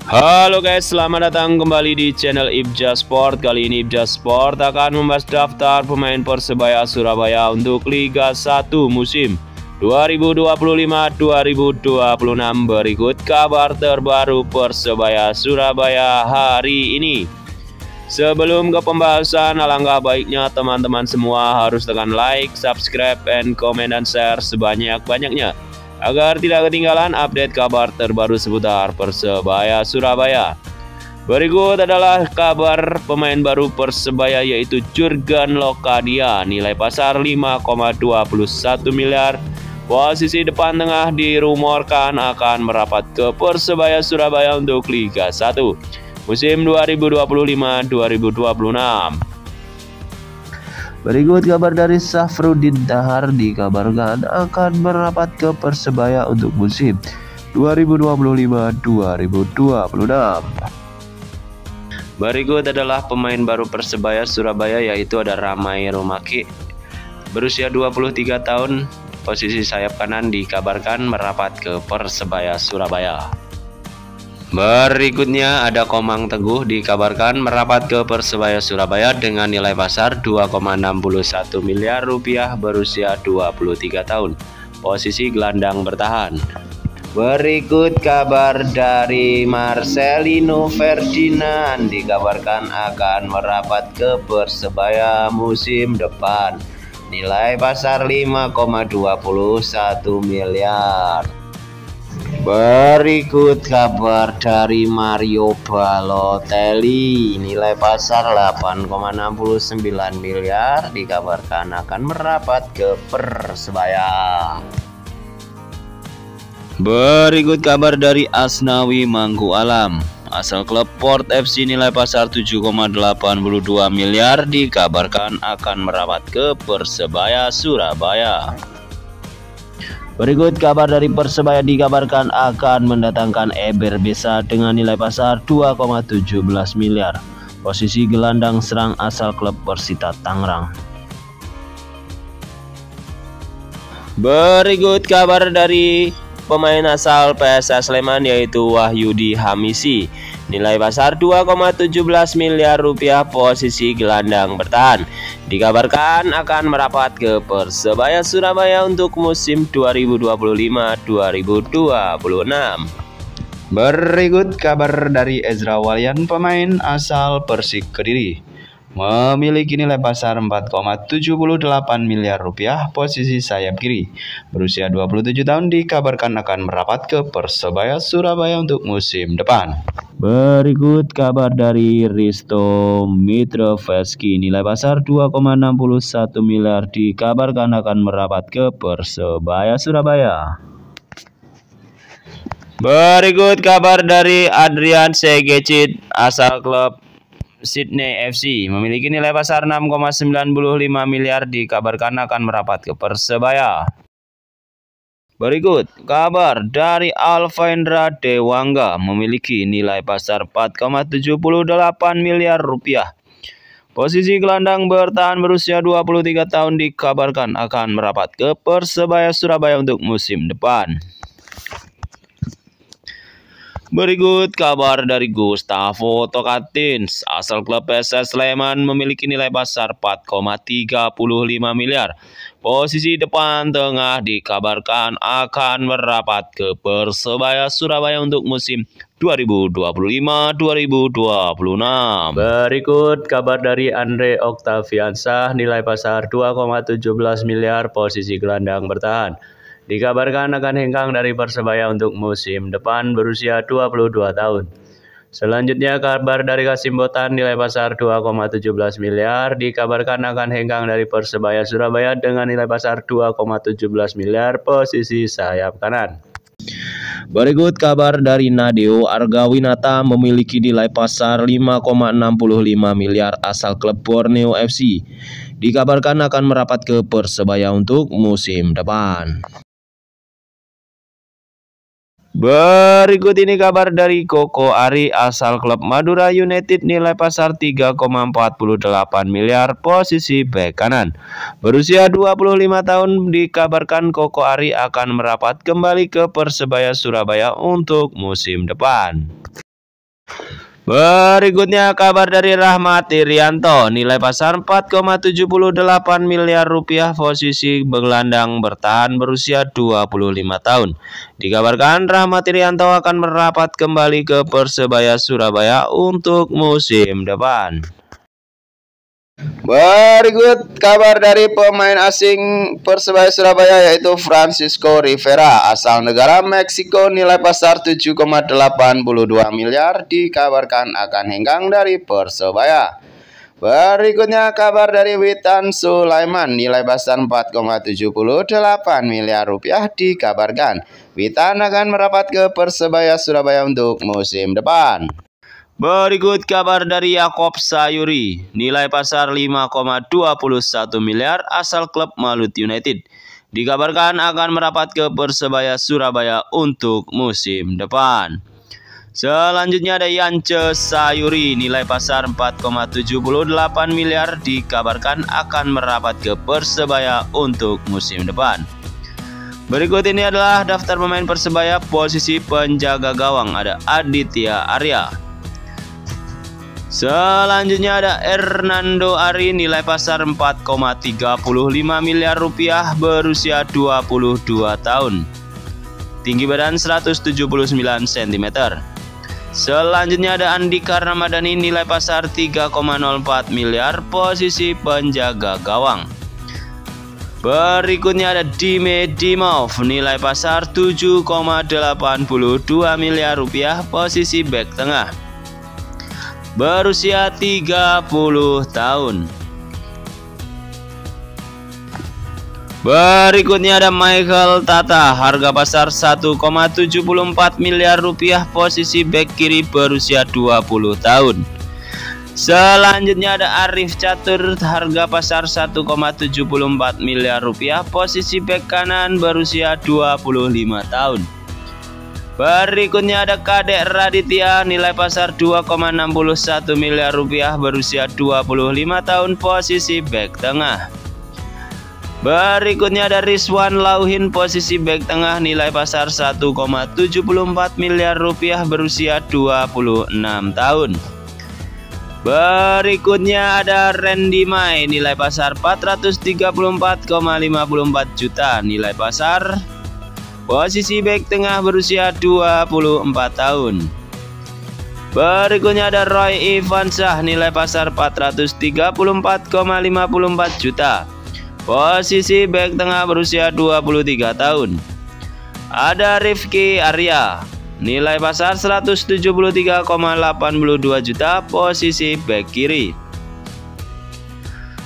Halo guys, selamat datang kembali di channel Ibja Sport. Kali ini Ibja Sport akan membahas daftar pemain Persebaya Surabaya untuk Liga 1 musim 2025-2026. Berikut kabar terbaru Persebaya Surabaya hari ini. Sebelum ke pembahasan, alangkah baiknya teman-teman semua harus tekan like, subscribe, and komen dan share sebanyak-banyaknya agar tidak ketinggalan update kabar terbaru seputar Persebaya Surabaya. Berikut adalah kabar pemain baru Persebaya, yaitu Jurgen Locadia, nilai pasar 5,21 miliar. Posisi depan tengah dirumorkan akan merapat ke Persebaya Surabaya untuk Liga 1 musim 2025-2026. Berikut kabar dari Safruddin Dahar, dikabarkan akan merapat ke Persebaya untuk musim 2025-2026. Berikut adalah pemain baru Persebaya Surabaya, yaitu ada Ramai Rumaki, berusia 23 tahun, posisi sayap kanan, dikabarkan merapat ke Persebaya Surabaya. Berikutnya ada Komang Teguh, dikabarkan merapat ke Persebaya Surabaya dengan nilai pasar 2,61 miliar rupiah, berusia 23 tahun, posisi gelandang bertahan. Berikut kabar dari Marcelino Ferdinand, dikabarkan akan merapat ke Persebaya musim depan, nilai pasar 5,21 miliar. Berikut kabar dari Mario Balotelli, nilai pasar 8,69 miliar, dikabarkan akan merapat ke Persebaya. Berikut kabar dari Asnawi Mangku Alam, asal klub Port FC, nilai pasar 7,82 miliar, dikabarkan akan merapat ke Persebaya Surabaya. Berikut kabar dari Persebaya, dikabarkan akan mendatangkan Eber Besa dengan nilai pasar 2,17 miliar. Posisi gelandang serang asal klub Persita Tangerang. Berikut kabar dari pemain asal PSS Sleman, yaitu Wahyudi Hamisi, nilai pasar 2,17 miliar rupiah, posisi gelandang bertahan, dikabarkan akan merapat ke Persebaya Surabaya untuk musim 2025-2026. Berikut kabar dari Ezra Walian, pemain asal Persik Kediri, memiliki nilai pasar 4,78 miliar rupiah, posisi sayap kiri, berusia 27 tahun, dikabarkan akan merapat ke Persebaya Surabaya untuk musim depan. Berikut kabar dari Risto Mitroveski, nilai pasar 2,61 miliar, dikabarkan akan merapat ke Persebaya Surabaya. Berikut kabar dari Adrian Segecit, asal klub Sydney FC, memiliki nilai pasar 6,95 miliar, dikabarkan akan merapat ke Persebaya. Berikut kabar dari Alvendra Dewangga, memiliki nilai pasar 4,78 miliar rupiah. Posisi gelandang bertahan, berusia 23 tahun, dikabarkan akan merapat ke Persebaya Surabaya untuk musim depan. Berikut kabar dari Gustavo Tokatins, asal klub PSS Sleman, memiliki nilai pasar 4,35 miliar. Posisi depan tengah, dikabarkan akan merapat ke Persebaya Surabaya untuk musim 2025-2026. Berikut kabar dari Andre Octaviansyah, nilai pasar 2,17 miliar, posisi gelandang bertahan, dikabarkan akan hengkang dari Persebaya untuk musim depan, berusia 22 tahun. Selanjutnya kabar dari Kasim Botan, nilai pasar 2,17 miliar, dikabarkan akan hengkang dari Persebaya Surabaya dengan nilai pasar 2,17 miliar, posisi sayap kanan. Berikut kabar dari Nadeo Argawinata, memiliki nilai pasar 5,65 miliar, asal klub Borneo FC, dikabarkan akan merapat ke Persebaya untuk musim depan. Berikut ini kabar dari Koko Ari, asal klub Madura United, nilai pasar 3,48 miliar, posisi bek kanan, berusia 25 tahun, dikabarkan Koko Ari akan merapat kembali ke Persebaya Surabaya untuk musim depan. Berikutnya kabar dari Rahmat Irianto, nilai pasar 4,78 miliar rupiah, posisi gelandang bertahan berusia 25 tahun. Dikabarkan Rahmat Irianto akan merapat kembali ke Persebaya Surabaya untuk musim depan. Berikut kabar dari pemain asing Persebaya Surabaya yaitu Francisco Rivera, asal negara Meksiko, nilai pasar 7,82 miliar, dikabarkan akan hengkang dari Persebaya. Berikutnya kabar dari Witan Sulaiman, nilai pasar 4,78 miliar rupiah, dikabarkan Witan akan merapat ke Persebaya Surabaya untuk musim depan. Berikut kabar dari Yakob Sayuri, nilai pasar 5,21 miliar, asal klub Malut United. Dikabarkan akan merapat ke Persebaya Surabaya untuk musim depan. Selanjutnya ada Yance Sayuri, nilai pasar 4,78 miliar, dikabarkan akan merapat ke Persebaya untuk musim depan. Berikut ini adalah daftar pemain Persebaya. Posisi penjaga gawang ada Aditya Arya. Selanjutnya ada Hernando Ari, nilai pasar 4,35 miliar rupiah, berusia 22 tahun. Tinggi badan 179 cm. Selanjutnya ada Andika Ramadhani, nilai pasar 3,04 miliar, posisi penjaga gawang. Berikutnya ada Dime Dimov, nilai pasar 7,82 miliar rupiah, posisi bek tengah. Berusia 30 tahun. Berikutnya ada Michael Tata, harga pasar 1,74 miliar rupiah, posisi bek kiri, berusia 20 tahun. Selanjutnya ada Arif Catur, harga pasar 1,74 miliar rupiah, posisi bek kanan, berusia 25 tahun. Berikutnya ada Kadek Raditya, nilai pasar 2,61 miliar rupiah, berusia 25 tahun, posisi bek tengah. Berikutnya ada Rizwan Lauhin, posisi bek tengah, nilai pasar 1,74 miliar rupiah, berusia 26 tahun. Berikutnya ada Randy Mai, nilai pasar 434,54 juta, nilai pasar, posisi bek tengah, berusia 24 tahun. Berikutnya ada Roy Ivansyah, nilai pasar 434,54 juta, posisi bek tengah, berusia 23 tahun. Ada Rifki Arya, nilai pasar 173,82 juta, posisi bek kiri.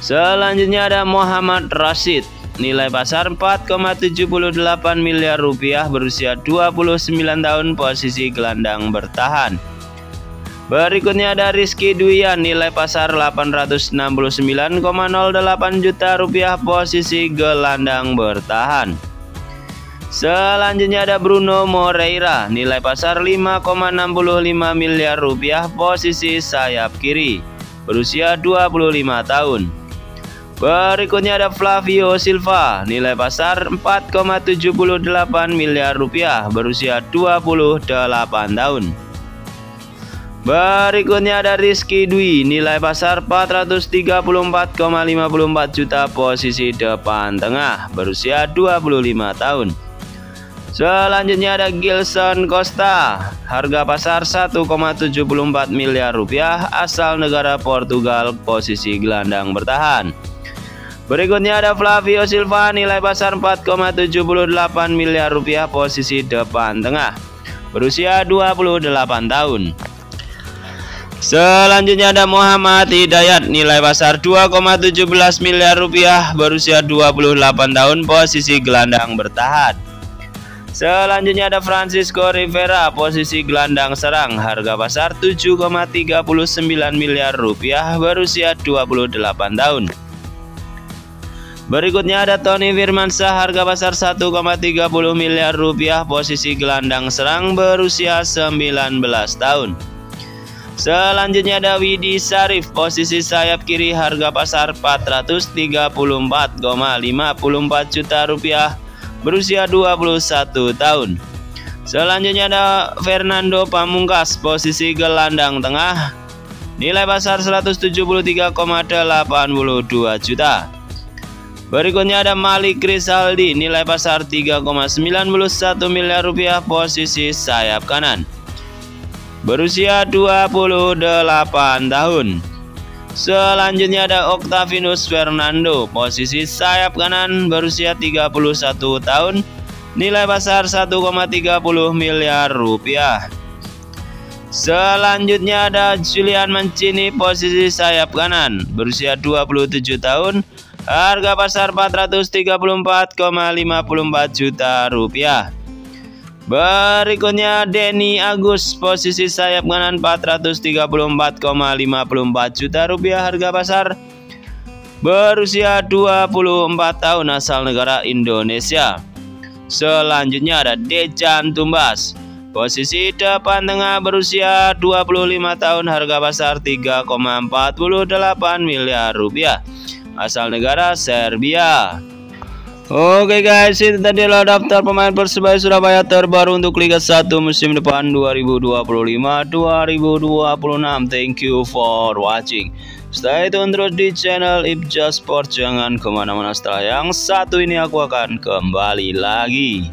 Selanjutnya ada Muhammad Rashid, nilai pasar 4,78 miliar rupiah, berusia 29 tahun, posisi gelandang bertahan. Berikutnya ada Rizky Duyan, nilai pasar 869,08 juta rupiah, posisi gelandang bertahan. Selanjutnya ada Bruno Moreira, nilai pasar 5,65 miliar rupiah, posisi sayap kiri, berusia 25 tahun. Berikutnya ada Flavio Silva, nilai pasar 4,78 miliar rupiah, berusia 28 tahun. Berikutnya ada Rizky Dwi, nilai pasar 434,54 juta, posisi depan tengah, berusia 25 tahun. Selanjutnya ada Gilson Costa, harga pasar 1,74 miliar rupiah, asal negara Portugal, posisi gelandang bertahan. Berikutnya ada Flavio Silva, nilai pasar 4,78 miliar rupiah, posisi depan tengah, berusia 28 tahun. Selanjutnya ada Muhammad Hidayat, nilai pasar 2,17 miliar rupiah, berusia 28 tahun, posisi gelandang bertahan. Selanjutnya ada Francisco Rivera, posisi gelandang serang, harga pasar 7,39 miliar rupiah, berusia 28 tahun. Berikutnya ada Tony Firmansyah, harga pasar 1,30 miliar rupiah, posisi gelandang serang, berusia 19 tahun. Selanjutnya ada Widi Syarif, posisi sayap kiri, harga pasar 434,54 juta rupiah, berusia 21 tahun. Selanjutnya ada Fernando Pamungkas, posisi gelandang tengah, nilai pasar 173,82 juta. Berikutnya ada Malik Rizaldi, nilai pasar 3,91 miliar rupiah, posisi sayap kanan, berusia 28 tahun. Selanjutnya ada Octavianus Fernando, posisi sayap kanan, berusia 31 tahun, nilai pasar 1,30 miliar rupiah. Selanjutnya ada Julian Mancini, posisi sayap kanan, berusia 27 tahun, harga pasar 434,54 juta rupiah. Berikutnya Denny Agus, posisi sayap kanan, 434,54 juta rupiah, harga pasar, berusia 24 tahun, asal negara Indonesia. Selanjutnya ada Dejan Tumbas, posisi depan tengah, berusia 25 tahun, harga pasar 3,48 miliar rupiah, asal negara Serbia. Oke guys, itu tadi adalah daftar pemain Persebaya Surabaya terbaru untuk Liga 1 musim depan 2025-2026. Thank you for watching. Stay tune terus di channel Ibja Sport. Jangan kemana-mana, setelah yang satu ini aku akan kembali lagi.